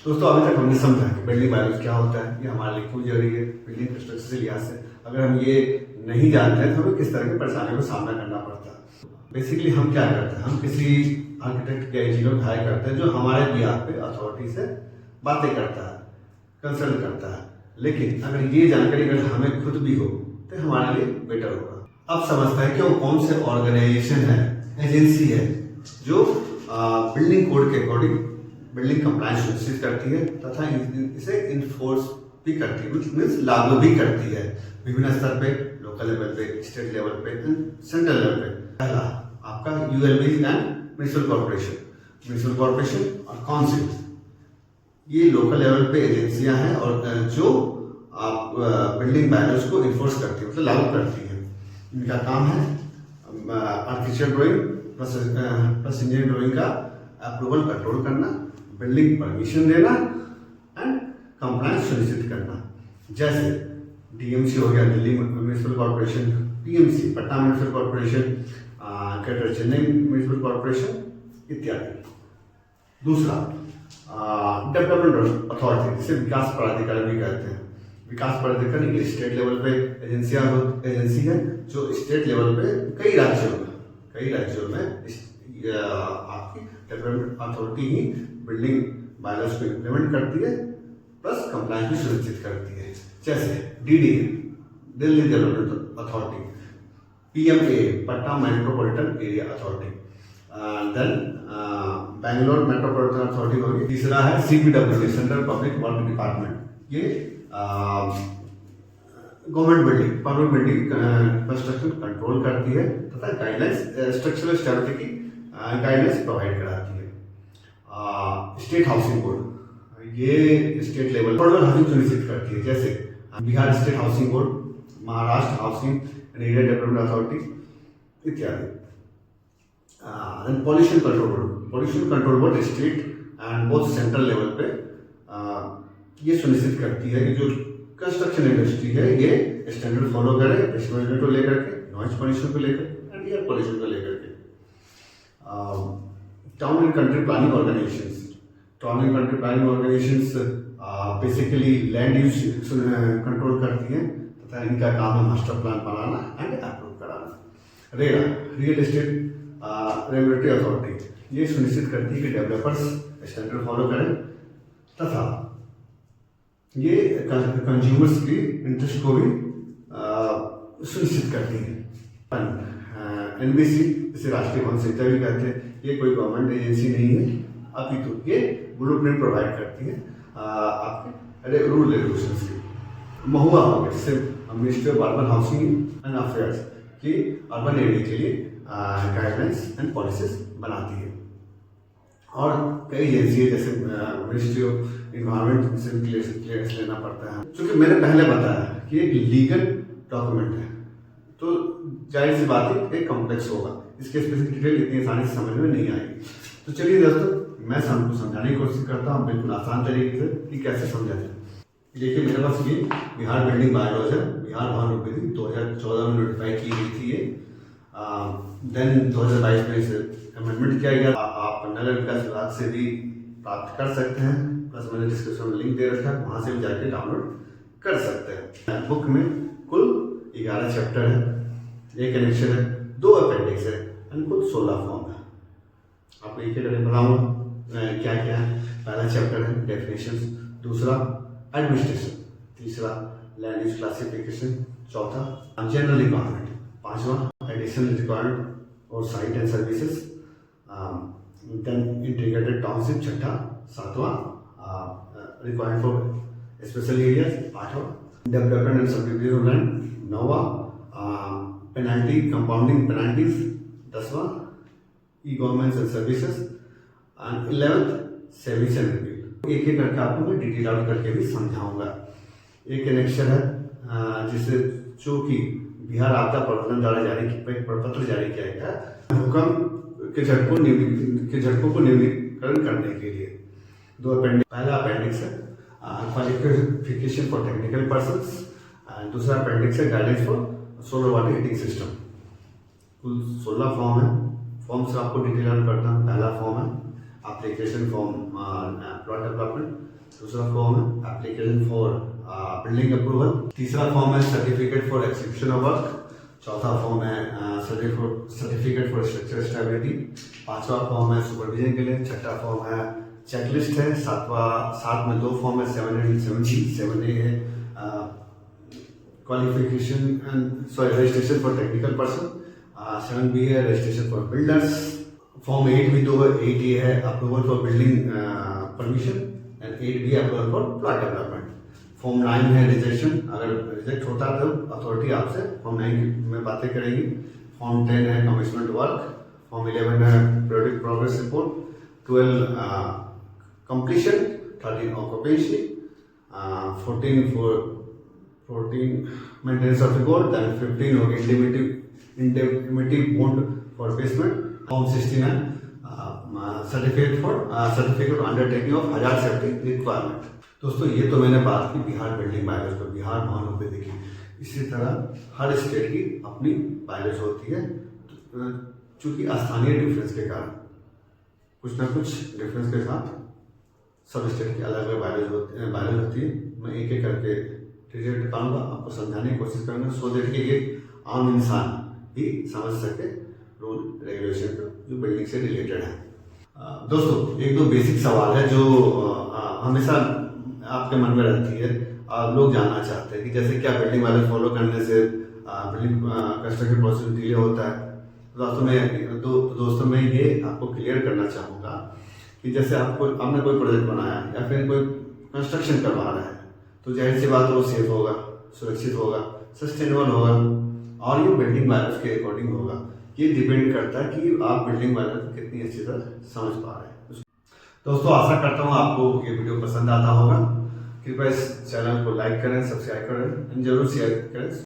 दोस्तों अभी तक हमने समझा कि बिल्डिंग बायोलॉजी क्या होता है, ये हमारे लिए क्यों जरूरी है बिल्डिंग कंस्ट्रक्शन से लिहाज से। अगर हम ये नहीं जानते हैं तो हमें किस तरह की परेशानियों का सामना करना पड़ता है। बेसिकली हम क्या करते हैं, हम किसी आर्किटेक्ट या इंजीनियर को हायर करते हैं जो हमारे बिहार पे अथॉरिटी से बातें करता है, कंसल्ट करता है। लेकिन अगर ये जानकारी अगर हमें खुद भी हो तो हमारे लिए बेटर होगा। अब समझता है कि वो कौन से ऑर्गेनाइजेशन है, एजेंसी है जो बिल्डिंग कोड के अकॉर्डिंग बिल्डिंग कंप्लायंस सुनिश्चित करती है तथा इसे इन्फोर्स भी करती है, मीन्स लागू भी करती है विभिन्न स्तर पे, लोकल लेवल पे, स्टेट लेवल पे, सेंट्रल लेवल पे। पहला आपका यूएलबी एंड म्युनिसिपल कॉर्पोरेशन और काउंसिल, ये लोकल लेवल पे एजेंसियां हैं और जो आप बिल्डिंग बायोलॉजी को इन्फोर्स करती है, मतलब लागू करती है। इनका काम है architecture drawing plus engineering drawing का अप्रूवल कंट्रोल करना, बिल्डिंग परमिशन देना एंड कंप्लायंस सुनिश्चित करना। जैसे डीएमसी हो गया, Delhi municipal corporation, PMC Patna municipal corporation, greater Chennai municipal corporation इत्यादि। दूसरा डेवलपमेंट अथॉरिटी, जिसे विकास प्राधिकरण भी कहते हैं। विकास प्राधिकरण ये स्टेट लेवल पे एजेंसी है जो स्टेट लेवल पे कई राज्यों में आपकी डेवलपमेंट अथॉरिटी ही बिल्डिंग बायोलॉजी को इम्प्लीमेंट करती है प्लस कंप्लायंस भी सुनिश्चित करती है। जैसे DD Delhi development authority, PMA Patna metropolitan area authority, then Bangalore metropolitan authority होगी। तीसरा है CPWD central public work department, ये government building public building construction control करती है तथा गाइडलाइंस स्ट्रक्चरल स्टेबिलिटी की गाइडलाइंस प्रोवाइड कराती है। स्टेट हाउसिंग बोर्ड, ये स्टेट लेवल पर हाउसिंग सुनिश्चित करती है। जैसे Bihar state housing board, Maharashtra housing and area development authority इत्यादि। Pollution control board state and both central level पे ये सुनिश्चित करती है कि जो कंस्ट्रक्शन इंडस्ट्री है ये स्टैंडर्ड फॉलो करे, वेस्ट मैनेजमेंट को लेकर के, नॉइज पॉल्यूशन को लेकर एंड एयर पॉल्यूशन को लेकर के। Town and country planning organisations basically land use control करती हैं तथा इनका काम है मास्टर प्लान बनाना एंड अप्रूव कराना। RERA real estate regulatory authority, ये सुनिश्चित करती है कि डेवलपर्स स्टैंडर्ड फॉलो करें तथा ये कंज्यूमर्स की इंटरेस्ट को भी सुनिश्चित करती है। एनबीसी, जिसे राष्ट्रीय भवन संहिता भी कहते हैं, ये कोई गवर्नमेंट एजेंसी नहीं है, अपितु ये ब्लूप्रिंट प्रोवाइड करती है आपके रूल रेगुलेशंस की। महुआ हो गया, जिसे ministry of urban housing and affairs की अर्बन एरिया के लिए गाइडलाइंस एंड पॉलिसीज बनाती है। और कई एजेंसी जैसे मिनिस्ट्री ऑफ इन्वायरमेंट से क्लियरेंस लेना पड़ता है। चूंकि मैंने पहले बताया कि एक लीगल डॉक्यूमेंट है तो जाहिर सी बात है एक कॉम्प्लेक्स होगा, इसके स्पेसिफिक डिटेल इतनी आसानी से समझ में नहीं आएगी। तो चलिए दोस्तों, मैं सबको समझाने की कोशिश करता हूँ बिल्कुल आसान तरीके से कि कैसे समझा जाए। देखिए मेरे पास ये बिहार बिल्डिंग बायोलॉजी है, बिहार भवन विधि 2014 में नोटिफाई की गई थी ये। देन 2022 में इसे अमेंडमेंट किया गया। आप नगर विकास विभाग से भी प्राप्त कर सकते हैं, प्लस मैंने डिस्क्रिप्शन में लिंक दे रखा है, वहाँ से भी जाके डाउनलोड कर सकते हैं। बुक में कुल 11 चैप्टर है, एक एनेक्शन है, 2 अपेंडिक्स है एंड कुल 16 फॉर्म है। आपको एक एक करके बताऊंगा क्या क्या है। पहला चैप्टर है डेफिनेशंस, दूसरा एडमिनिस्ट्रेशन, तीसरा लैंड यूज क्लासिफिकेशन, चौथा जनरल रिक्वायरमेंट, पांचवा एडिशनल रिक्वायरमेंट और site and services, then integrated township, छठा, सातवां रिक्वायरमेंट फॉर स्पेशल एरियाज, आठवां डेवलपमेंट एंड सबडिविजन लैंड, नौवां पेनल्टी कंपाउंडिंग पेनल्टीज, 10वां e government and services and 11th service and review. एक एक करके आपको मैं डिटेल आउट करके भी समझाऊंगा। एक एनेक्शन है जिसे जो कि बिहार आपदा प्रबंधन द्वारा जारी प्रपत्र जारी किया गया भूकंप के झटकों को न्यूनीकरण करने के लिए। 2 अपेंडिक्स, पहला अपेंडिक्स है qualification for technical persons and दूसरा अपेंडिक्स है guidance for solar water heating system. कुल 16 फॉर्म है। फॉर्म से आपको डिटेल आउट करना। पहला फॉर्म है एप्लीकेशन फॉर्म प्लॉट डेवलपमेंट, दूसरा फॉर्म है एप्लीकेशन फॉर बिल्डिंग अप्रूवल, तीसरा फॉर्म है certificate for execution of work, चौथा फॉर्म है सर्टिफिकेट फॉर स्ट्रक्चर स्टेबिलिटी, पांचवा फॉर्म है सुपरविजन के लिए, छठा फॉर्म है चेकलिस्ट है, सात में 2 फॉर्म है 7 and 7G, 7A है qualification and registration for technical person, 7B है रजिस्ट्रेशन फॉर बिल्डर्स, फॉर्म 8 भी 2 है, 8A है approval for building permission and 8B approval for plot development, form 9 है रिजेक्शन, अगर रिजेक्ट होता है तो अथॉरिटी आपसे फॉर्म 9 में बातें करेंगी, फॉर्म 10 है कमिटमेंट वर्क, फॉर्म 11 है project progress report, 12 completion, 13 occupancy, 14 maintenance of the goal, then 15 indemnity bond for basement, form 16 certificate of undertaking of hazard safety requirement। दोस्तों ये तो मैंने बात की बिहार बिल्डिंग बायोलॉजी पर, बिहार महानों पे देखी। इसी तरह हर स्टेट की अपनी बायोलॉजी होती है, चूंकि स्थानीय डिफरेंस के कारण कुछ ना कुछ डिफरेंस के साथ सब स्टेट की अलग अलग बायोलॉजी होती है। मैं एक एक करके डिटेल बताऊंगा, आपको समझाने की कोशिश करूंगा सो दैट कि एक आम इंसान भी समझ सके रूल रेगुलेशन को जो बिल्डिंग से रिलेटेड है। दोस्तों एक दो बेसिक सवाल है जो हमेशा आपके मन में रहती है, लोग जानना चाहते हैं कि जैसे क्या बिल्डिंग वाले फॉलो करने से बिल्डिंग कंस्ट्रक्शन प्रोसेस डिले होता है। दोस्तों मैं ये आपको क्लियर करना चाहूँगा कि जैसे आपने कोई प्रोजेक्ट बनाया या फिर कोई कंस्ट्रक्शन करवा रहा है तो जाहिर सी बात है वो सेफ होगा, सुरक्षित होगा, सस्टेनेबल होगा और ये बिल्डिंग बायोलॉजी के अकॉर्डिंग होगा। ये डिपेंड करता है कि आप बिल्डिंग बायोलॉजी कितनी अच्छी तरह समझ पा रहे हैं। दोस्तों आशा करता हूँ आपको ये वीडियो पसंद आता होगा। कृपया इस चैनल को लाइक करें, सब्सक्राइब करें, जरूर शेयर करें।